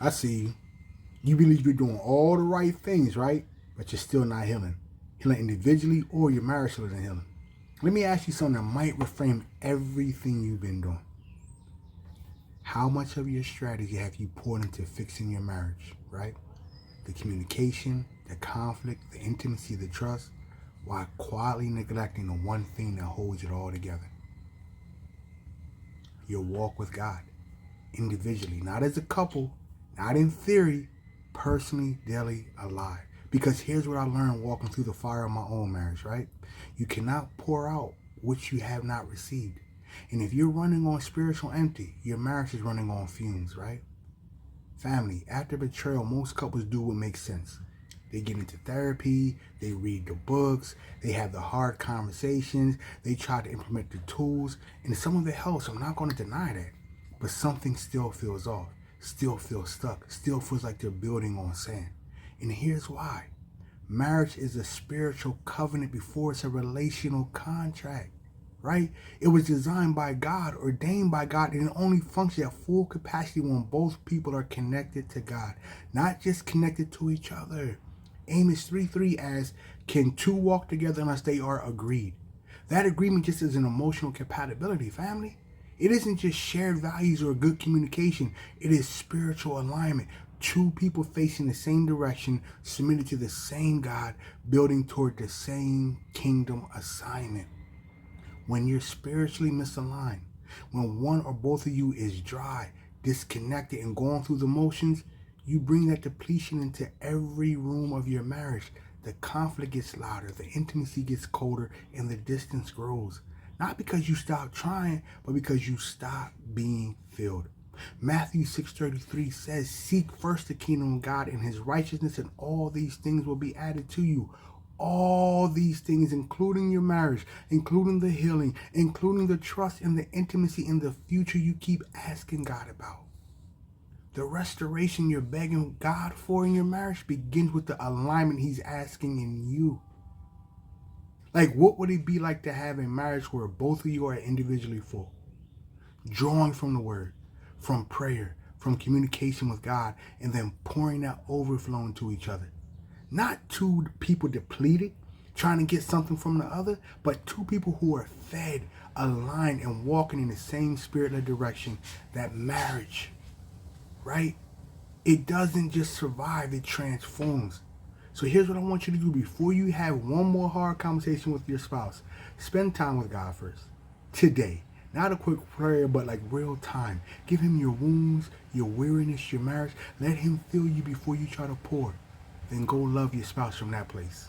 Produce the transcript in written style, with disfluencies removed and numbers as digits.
I see you. You believe you're doing all the right things, right? But you're still not healing. Healing individually or your marriage still isn't healing. Let me ask you something that might reframe everything you've been doing. How much of your strategy have you poured into fixing your marriage, right? The communication, the conflict, the intimacy, the trust, while quietly neglecting the one thing that holds it all together. Your walk with God, individually, not as a couple, not in theory, personally, daily, alive. Because here's what I learned walking through the fire of my own marriage, right? You cannot pour out what you have not received. And if you're running on spiritual empty, your marriage is running on fumes, right? Family, after betrayal, most couples do what makes sense. They get into therapy, they read the books, they have the hard conversations, they try to implement the tools, and some of it helps, I'm not going to deny that. But something still feels off, still feels stuck, still feels like they're building on sand. And here's why. Marriage is a spiritual covenant before it's a relational contract, right? It was designed by God, ordained by God, and it only functions at full capacity when both people are connected to God, not just connected to each other. Amos 3:3 asks, can two walk together unless they are agreed? That agreement just is an emotional compatibility, family. It isn't just shared values or good communication. It is spiritual alignment. Two people facing the same direction, submitted to the same God, building toward the same kingdom assignment. When you're spiritually misaligned, when one or both of you is dry, disconnected, and going through the motions, you bring that depletion into every room of your marriage. The conflict gets louder, the intimacy gets colder, and the distance grows. Not because you stop trying, but because you stop being filled. Matthew 6:33 says, seek first the kingdom of God and his righteousness, and all these things will be added to you. All these things, including your marriage, including the healing, including the trust and the intimacy and the future you keep asking God about. The restoration you're begging God for in your marriage begins with the alignment he's asking in you. Like, what would it be like to have a marriage where both of you are individually full? Drawing from the word, from prayer, from communication with God, and then pouring that overflow into each other. Not two people depleted, trying to get something from the other, but two people who are fed, aligned, and walking in the same spirit-led direction. That marriage, right? It doesn't just survive, it transforms. So here's what I want you to do before you have one more hard conversation with your spouse. Spend time with God first. Today. Not a quick prayer, but like real time. Give him your wounds, your weariness, your marriage. Let him feel you before you try to pour. Then go love your spouse from that place.